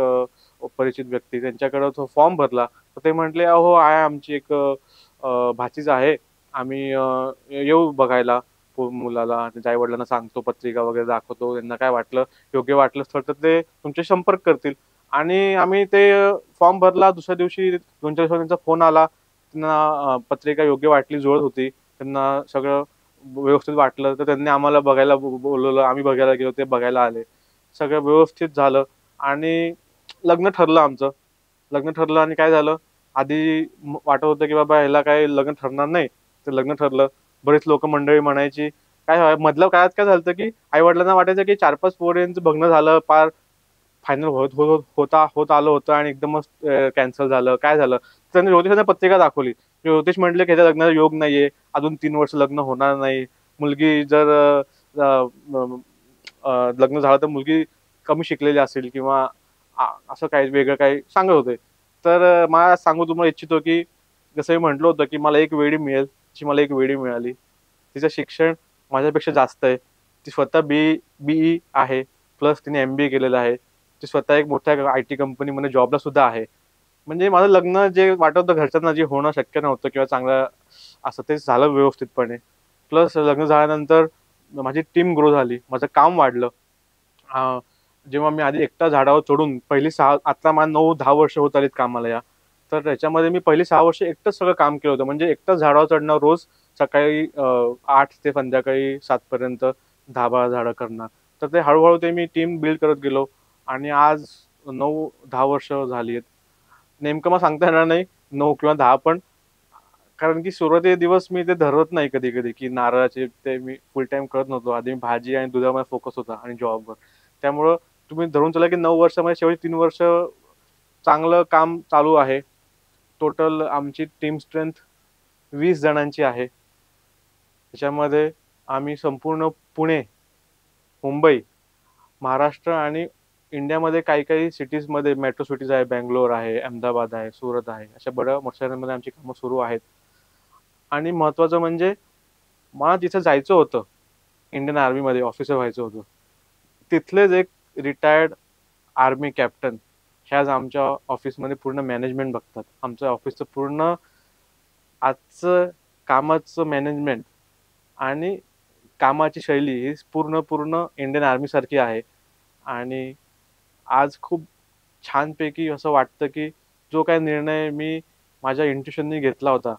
परिचित व्यक्ती. त्यांच्याकडे तो फॉर्म भरला. तर ते म्हटले, "अहो, आहे आमची एक भाचीज आहे. आम्ही येऊ बघायला." मुलाला त्याच्या आई-वडिलांना सांगतो, पत्रिका वगैरे दाखवतो. त्यांना काय वाटलं, योग्य वाटलं स्थळ तर ते तुमचे संपर्क करतील. आणि आम्ही ते फॉर्म भरला. दुसऱ्या दिवशी 2-4 दिवसांनी त्यांचा फोन आला. त्यांना पत्रिका योग्य वाटली, जुळत होती. त्यांना सगळं व्यवस्थित वाटलं, तर त्यांनी आम्हाला बघायला बोलवलं. आम्ही बघायला गेलो, ते बघायला आले. सगळं व्यवस्थित झालं आणि लग्न ठरलं आमचं. लग्न ठरलं आणि काय झालं, आधी वाटत होतं, की बाबा ह्याला काही लग्न ठरणार नाही. तर लग्न ठरलं. बरीच लोकं मंडळी म्हणायची. मधल्या काळात काय झालं होतं, की आई-वडिलांना वाटायचं, की 4-5 पोरींचं बघणं झालं, पार फायनल होत आलं होतं आणि एकदमच कॅन्सल झालं. काय झालं? त्यांनी ज्योतिषाने पत्रिका दाखवली. ज्योतिष म्हटले, की ह्याच्या लग्नाला योग नाहीये. अजून 3 वर्ष लग्न होणार नाही. मुलगी जर अ, अ, लग्न झालं तर मुलगी कमी शिकलेली असेल किंवा असं काही वेगळं काही सांगत होते. तर मला सांगू तुम्हाला इच्छितो, की जसं मी म्हटलं होतं, की मला एक वेडी मिळेल, तशी मला एक वेडी मिळाली. तिचं शिक्षण माझ्यापेक्षा जास्त आहे. ती स्वतः बी-ई आहे. प्लस तिने एम-बी-ए केलेलं आहे. ती स्वतः एक मोठ्या आय-टी कंपनीमध्ये जॉबला सुद्धा आहे. म्हणजे माझं लग्न जे वाटत होतं घरच्यांना जे होणं शक्य नव्हतं किंवा चांगलं असं ते झालं व्यवस्थितपणे. प्लस लग्न झाल्यानंतर माझी टीम ग्रो झाली. माझं काम वाढलं. अ, जेव्हा मी आधी एकटा झाडावर चढून पहिली 6 आता मला 9-10 वर्ष होत आलीत कामाला या. तर त्याच्यामध्ये मी पहिली 6 वर्ष एकटंच सगळं काम केलं होतं. म्हणजे एकटाच झाडावर चढणं रोज सकाळी 8 ते संध्याकाळी 7 पर्यंत 10-12 झाडं करणार. तर ते हळू ते मी टीम बिल्ड करत गेलो आणि आज 9-10 वर्ष झाली आहेत. नेमकं मला सांगता येणार नाही 9 किंवा 10 पण कारण की सुरुवातीचे दिवस मी ते धरत नाही कधी-कधी, की नारळाचे ते मी फुल टाईम करत नव्हतो. आधी मी भाजी आणि दुधामध्ये फोकस होता आणि जॉबवर. त्यामुळं तुम्ही धरून चला, की 9 वर्षामध्ये शेवटची 3 वर्ष चांगलं काम चालू आहे. टोटल आमची टीम स्ट्रेंथ 20 जणांची आहे. त्याच्यामध्ये आम्ही संपूर्ण पुणे, मुंबई, महाराष्ट्र आणि इंडियामध्ये काही काही सिटीजमध्ये, मेट्रो सिटीज आहे, बँगलोर आहे, अहमदाबाद आहे, सुरत आहे, अशा बड्या मोठ्या शहरांमध्ये आमची कामं सुरू आहेत. आणि महत्त्वाचं म्हणजे मला जिथं जायचं होतं, इंडियन आर्मीमध्ये ऑफिसर व्हायचं होतं, तिथलेच एक रिटायर्ड आर्मी कॅप्टन ह्याच आमच्या ऑफिसमध्ये पूर्ण मॅनेजमेंट बघतात. आमच्या ऑफिसचं पूर्ण आजचं कामाचं मॅनेजमेंट आणि कामाची शैली ही पूर्ण इंडियन आर्मीसारखी आहे. आणि आज खूप छानपैकी असं वाटतं की जो काही निर्णय मी माझ्या इंट्युशननी घेतला होता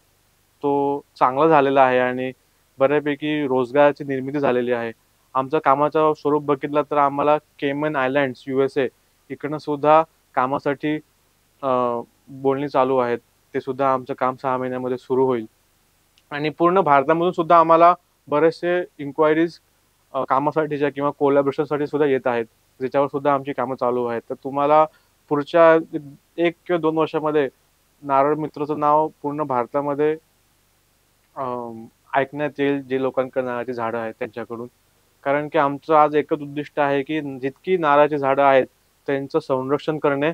तो चांगला झालेला आहे आणि बऱ्यापैकी रोजगाराची निर्मिती झालेली आहे. आमचं कामाचं स्वरूप बघितलं तर आम्हाला केमन आयलँड्स, USA इकडनं सुद्धा कामासाठी बोलणी चालू आहेत. ते सुद्धा आमचं काम 6 महिन्यामध्ये सुरू होईल. आणि पूर्ण भारतामधून सुद्धा आम्हाला बरेचसे इन्क्वायरीज कामासाठीच्या किंवा कोलॅबोरेशनसाठी सुद्धा येत आहेत. त्याच्यावर सुद्धा आमची कामं चालू आहेत. तर तुम्हाला पुढच्या 1 किंवा 2 वर्षामध्ये नारळ मित्रचं नाव पूर्ण भारतामध्ये ऐकण्यात येईल, जे लोकांकडे नारळाची झाडं आहेत त्यांच्याकडून. कारण की आमचं आज एकच उद्दिष्ट आहे की जितकी नारळाची झाडं आहेत त्यांचं संरक्षण करणे,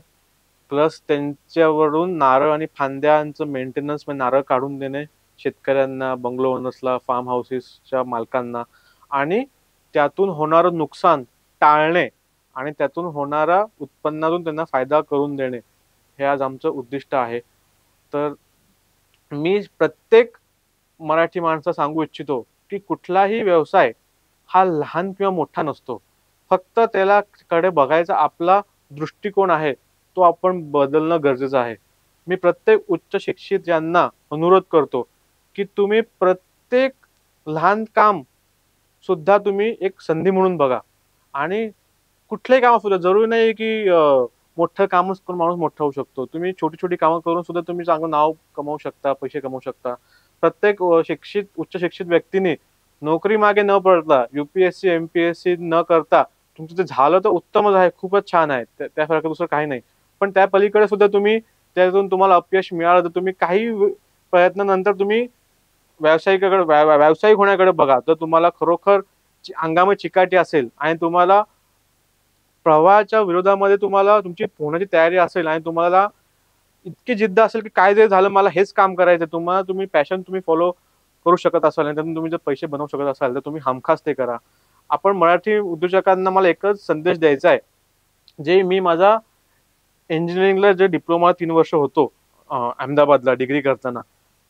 प्लस त्यांच्यावरून नारळ आणि फांद्यांचं मेंटेनन्स, म्हणजे नारळ काढून देणे शेतकऱ्यांना, बंगलो ओनर्सला, फार्म हाऊसेसच्या मालकांना, आणि त्यातून होणारं नुकसान टाळणे आणि त्यातून होणारा उत्पन्नातून त्यांना फायदा करून देणे, हे आज आमचं उद्दिष्ट आहे. तर मी प्रत्येक मराठी माणसाला सांगू इच्छितो की कुठलाही व्यवसाय हा लहान किंवा मोठा नसतो. फक्त त्याला कडे बघायचा आपला दृष्टिकोन आहे, तो आपण बदलणं गरजेचं आहे. मी प्रत्येक उच्च शिक्षित यांना अनुरोध करतो की तुम्ही प्रत्येक लहान काम सुद्धा तुम्ही एक संधी म्हणून बघा. आणि कुठलंही काम असू द्या, जरुरी नाही की मोठं कामच करून माणूस मोठा होऊ शकतो. तुम्ही छोटी-छोटी कामं करून सुद्धा तुम्ही चांगलं नाव कमवू शकता, पैसे कमवू शकता. प्रत्येक शिक्षित, उच्च शिक्षित व्यक्तीने नोकरी मागे न पडता, UPSC, MPSC न करता तुमचं ते झालं तर उत्तमच आहे, खूपच छान आहे. त्यासारखं दुसरं काही नाही. पण त्या पलीकडे सुद्धा तुम्ही त्यातून तुम्हाला अपयश मिळालं तर तुम्ही काही प्रयत्नानंतर तुम्ही व्यावसायिक होण्याकडे बघा. तर तुम्हाला खरोखर अंगामध्ये चिकाटी असेल आणि तुम्हाला प्रवाहाच्या विरोधामध्ये तुम्हाला तुमची पोहण्याची तयारी असेल आणि तुम्हाला इतकी जिद्द असेल की काय जरी झालं मला हेच काम करायचं, तुम्हाला तुम्ही पॅशन तुम्ही फॉलो करू शकत असाल आणि त्यातून तुम्ही जर पैसे बनवू शकत असाल तर तुम्ही हमखास ते करा. आपण मराठी उद्योजकांना मला एकच संदेश द्यायचा आहे, जे मी माझा इंजिनिअरिंगला जे डिप्लोमा 3 वर्ष होतो अहमदाबादला डिग्री करताना,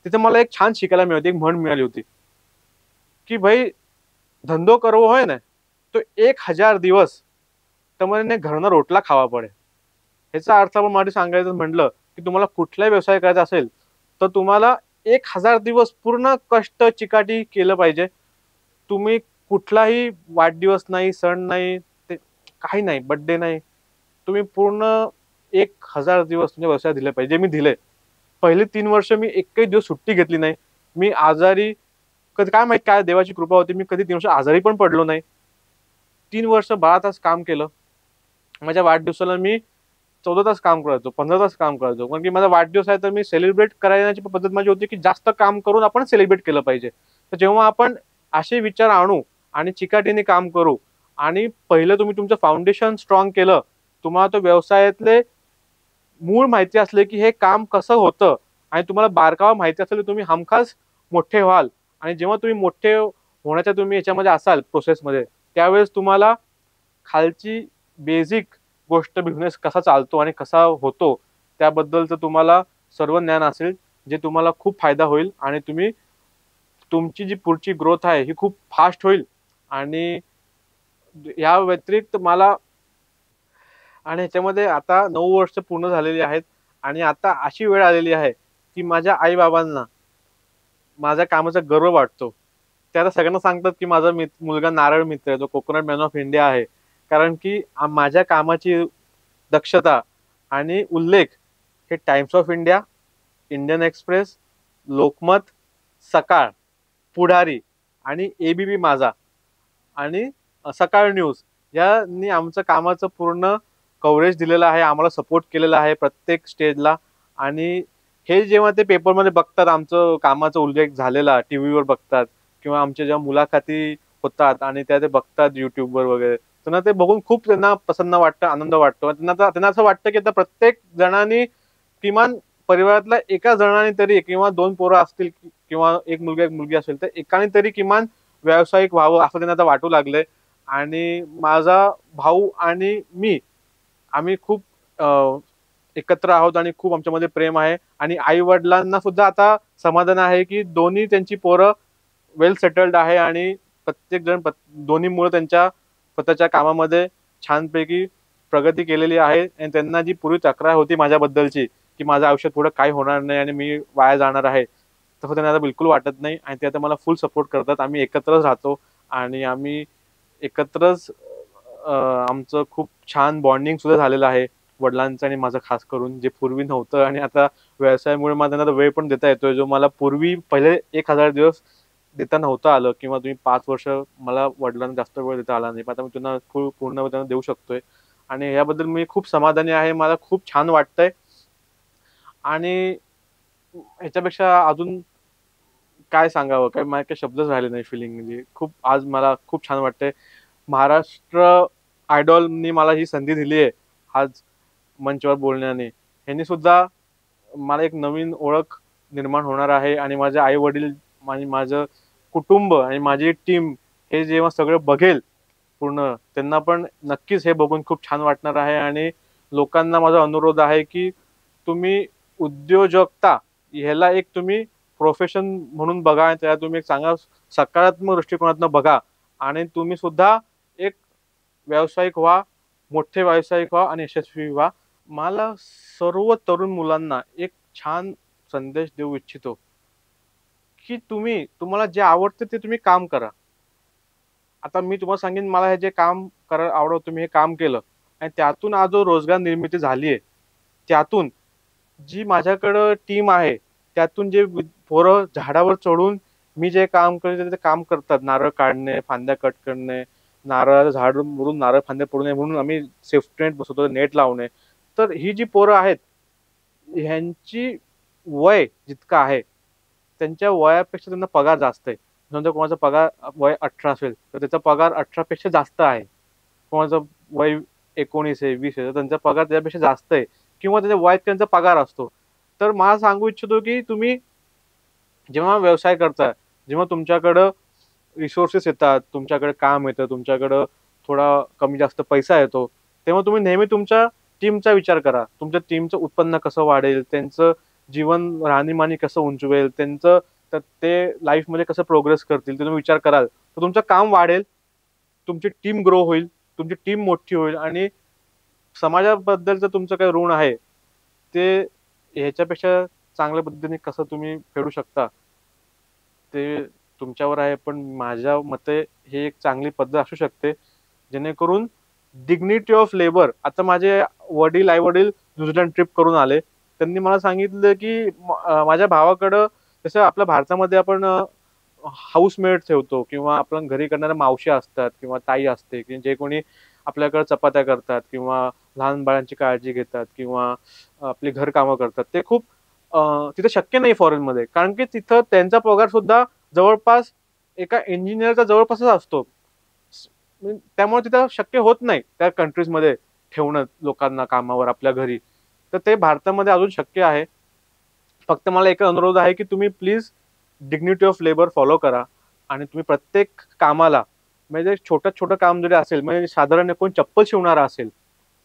तिथे मला एक छान शिकायला मिळाली, एक म्हण मिळाली होती की भाई धंदो करवो होय ना तो 1000 दिवस त्यामध्ये घरनं रोटला खावा पडे. ह्याचा अर्थ आपण मराठी सांगायचं म्हटलं की तुम्हाला कुठलाही व्यवसाय करायचा असेल तर तुम्हाला 1000 दिवस पूर्ण कष्ट चिकाटी केलं पाहिजे. तुम्ही कुठलाही वाढदिवस नाही, सण नाही, ते काही नाही, बर्थडे नाही, तुम्ही पूर्ण 1000 दिवस तुमच्या व्यवसायात दिले पाहिजे. मी दिले. पहिले 3 वर्ष मी एकही दिवस सुट्टी घेतली नाही. मी आजारी, कधी काय माहित काय देवाची कृपा होती, मी कधी 3 वर्ष आजारी पण पडलो नाही. 3 वर्ष 12 तास काम केलं. माझ्या वाढदिवसाला मी 14 तास काम करायचो, 15 तास काम करायचो. कारण की माझा वाढदिवस आहे तर मी सेलिब्रेट करण्याची पद्धत माझी होती की जास्त काम करून आपण सेलिब्रेट केलं पाहिजे. तर जेव्हा आपण असे विचार आणू आणि चिकाटीने काम करू आणि पहिलं तुम्ही तुमचं फाउंडेशन स्ट्रॉंग केलं, तुम्हाला तो व्यवसायातले मूळ माहिती असले की हे काम कसं होतं आणि तुम्हाला बारकावा माहिती असेल तर तुम्ही हमखास मोठे व्हाल. आणि जेव्हा तुम्ही मोठे होण्याच्या तुम्ही याच्यामध्ये असाल प्रोसेसमध्ये, त्यावेळेस तुम्हाला खालची बेसिक गोष्ट बिझनेस कसा चालतो आणि कसा होतो त्याबद्दलचं तुम्हाला सर्व ज्ञान असेल, जे तुम्हाला खूप फायदा होईल आणि तुम्ही तुमची जी पुढची ग्रोथ आहे ही खूप फास्ट होईल. आणि या व्यतिरिक्त मला आणि ह्याच्यामध्ये आता 9 वर्ष पूर्ण झालेली आहेत आणि आता अशी वेळ आलेली आहे की माझ्या आई-बाबांना माझ्या कामाचा गर्व वाटतो. ते आता सगळ्यांना सांगतात की माझा मुलगा नारळ मित्र आहे, तो कोकोनट मॅन ऑफ इंडिया आहे. कारण की माझ्या कामाची दक्षता आणि उल्लेख हे times of India, Indian express, Lokmat, सकाळ, पुढारी आणि ABP माझा आणि सकाळ न्यूज यांनी आमचं कामाचं पूर्ण कव्हरेज दिलेलं आहे, आम्हाला सपोर्ट केलेला आहे प्रत्येक स्टेजला. आणि हे जेव्हा ते पेपरमध्ये बघतात, आमचं कामाचा उल्लेख झालेला टीव्हीवर बघतात किंवा आमच्या जेव्हा मुलाखती होतात आणि त्या ते बघतात युट्यूबवर वगैरे, त्यांना ते बघून खूप त्यांना प्रसन्न वाटतं, आनंद वाटतो. त्यांना असं वाटतं की आता प्रत्येक जणांनी किमान परिवारातल्या एका जणाने तरी किंवा 2 पोरं असतील किंवा एक मुलगा एक मुलगी असेल, तर एकाने तरी किमान व्यावसायिक व्हावं असं त्यांना आता वाटू लागलंय. आणि माझा भाऊ आणि मी आम्ही खूप एकत्र आहोत आणि खूप आमच्यामध्ये प्रेम आहे. आणि आई-वडिलांना सुद्धा आता समाधान आहे, की दोन्ही त्यांची पोरं वेल सेटल्ड आहे आणि प्रत्येक जण दोन्ही मुलं त्यांच्या स्वतःच्या कामामध्ये छानपैकी प्रगती केलेली आहे. आणि त्यांना जी पूर्वी तक्रार होती माझ्याबद्दलची, की माझं आयुष्यात पुढे काही होणार नाही आणि मी वाया जाणार आहे, तसं त्यांना आता बिलकुल वाटत नाही आणि ते आता मला फुल सपोर्ट करतात. आम्ही एकत्रच राहतो आणि आम्ही एकत्रच आमचं खूप छान बॉन्डिंग सुद्धा झालेलं आहे. वडिलांचं आणि माझं खास करून, जे पूर्वी नव्हतं. आणि आता व्यवसायामुळे मला त्यांना वेळ पण देता येतोय, जो मला पूर्वी पहिले 1000 दिवस देता नव्हतं आलं किंवा तुम्ही 5 वर्ष मला वडिलांना जास्त वेळ देता आला नाही. पण आता मी त्यांना पूर्ण वेळ त्यांना देऊ शकतोय आणि याबद्दल मी खूप समाधानी आहे. मला खूप छान वाटतंय आणि ह्याच्यापेक्षा अजून काय सांगावं? काय माझे काही शब्दच राहिले नाही फिलिंग म्हणजे खूप आज मला खूप छान वाटतंय. महाराष्ट्र आयडॉलनी मला ही संधी दिली आहे आज मंचावर बोलण्याने. ह्यांनी सुद्धा मला एक नवीन ओळख निर्माण होणार आहे आणि माझे आई-वडील आणि माझं कुटुंब आणि माझी टीम हे जेव्हा सगळं बघेल पूर्ण, त्यांना पण नक्कीच हे बघून खूप छान वाटणार आहे. आणि लोकांना माझा अनुरोध आहे, की तुम्ही उद्योजकता ह्याला एक तुम्ही प्रोफेशन म्हणून बघा आणि त्याला तुम्ही एक चांगला सकारात्मक दृष्टिकोनातून बघा आणि तुम्ही सुद्धा एक व्यावसायिक व्हा, मोठे व्यावसायिक व्हा आणि यशस्वी व्हा. मला सर्व तरुण मुलांना एक छान संदेश देऊ इच्छितो, की तुम्हाला जे आवडतं ते तुम्ही काम करा. आता मी तुम्हाला सांगेन, मला हे जे काम करायला आवडतं, मी हे काम केलं आणि त्यातून आज जो रोजगार निर्मिती झाली आहे, त्यातून जी माझ्याकडं टीम आहे, त्यातून जे पोरं झाडावर चढून मी जे काम करते ते काम करतात. नारळ काढणे, फांद्या कट करणे, नारळाचं झाड मुरून नारळ फांद्या पडू नये म्हणून आम्ही सेफ्टी नेट बसवतो, नेट लावणे. तर ही जी पोरं आहेत, ह्यांची वय जितकं आहे, त्यांच्या वयापेक्षा त्यांना पगार जास्त आहे. समजा कोणाचा पगार वय 18 असेल, तर त्याचा पगार 18 पेक्षा जास्त आहे. कोणाचं वय 19 आहे, 20 आहे, तर त्यांचा पगार त्याच्यापेक्षा जास्त आहे किंवा त्याच्या वयात त्यांचा पगार असतो. तर मला सांगू इच्छितो, की तुम्ही जेव्हा व्यवसाय करता, जेव्हा तुमच्याकडं रिसोर्सेस येतात, तुमच्याकडे काम येतं, तुमच्याकडं थोडा कमी जास्त पैसा येतो, तेव्हा तुम्ही नेहमी तुमच्या टीमचा विचार करा. तुमच्या टीमचं उत्पन्न कसं वाढेल, त्यांचं जीवन राहणीमानी कसं उंचवेल, त्यांचं तर ते लाईफमध्ये कसं प्रोग्रेस करतील, ते तुम्ही विचार कराल, तर तुमचं काम वाढेल, तुमची टीम ग्रो होईल, तुमची टीम मोठी होईल आणि समाजाबद्दलचं तुमचं काही ऋण आहे, ते ह्याच्यापेक्षा चांगल्या पद्धतीने कसं तुम्ही फेडू शकता, ते तुमच्यावर आहे. पण माझ्या मते ही एक चांगली पद्धत असू शकते, जेणेकरून डिग्निटी ऑफ लेबर. आता माझे वडील, आई-वडील न्यूझीलंड ट्रिप करून आले. त्यांनी मला सांगितलं, की माझ्या भावाकडं जसं आपल्या भारतामध्ये आपण हाऊसमेड ठेवतो किंवा आपण घरी करणाऱ्या मावशी असतात किंवा ताई असते, की जे कोणी आपल्याकडे चपात्या करतात किंवा लहान बाळांची काळजी घेतात किंवा आपली घरकामं करतात. ते खूप तिथे शक्य नाही फॉरेनमध्ये. कारण की तिथं त्यांचा पगार सुद्धा जवळपास एका इंजिनिअरचा जवळपासच असतो. त्यामुळे तिथं शक्य होत नाही त्या कंट्रीजमध्ये ठेवणं लोकांना कामावर आपल्या घरी. तर ते भारतामध्ये अजून शक्य आहे. फक्त मला एक अनुरोध आहे, की तुम्ही please dignity of labour follow करा आणि तुम्ही प्रत्येक कामाला म्हणजे छोटं-छोटं काम जरी असेल, म्हणजे साधारण कोणी चप्पल शिवणारा असेल,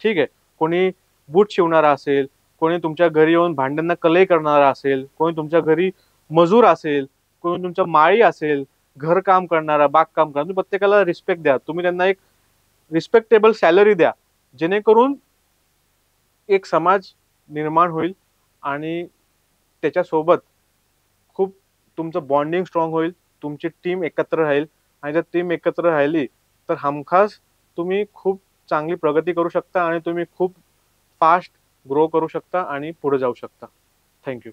ठीक आहे. कोणी बूट शिवणारा असेल, कोणी तुमच्या घरी येऊन भांड्यांना कलई करणारा असेल, कोणी तुमच्या घरी मजूर असेल, कोणी तुमच्या माळी असेल, घरकाम करणारा, बागकाम करणारा, तुम्ही प्रत्येकाला रिस्पेक्ट द्या. तुम्ही त्यांना एक रिस्पेक्टेबल सॅलरी द्या. जेणेकरून एक समाज निर्माण होईल आणि त्याच्यासोबत खूप तुमचं बॉन्डिंग स्ट्राँग होईल. तुमची टीम एकत्र राहील आणि जर टीम एकत्र राहिली, तर हमखास तुम्ही खूप चांगली प्रगती करू शकता आणि तुम्ही खूप फास्ट ग्रो करू शकता आणि पुढे जाऊ शकता. Thank you.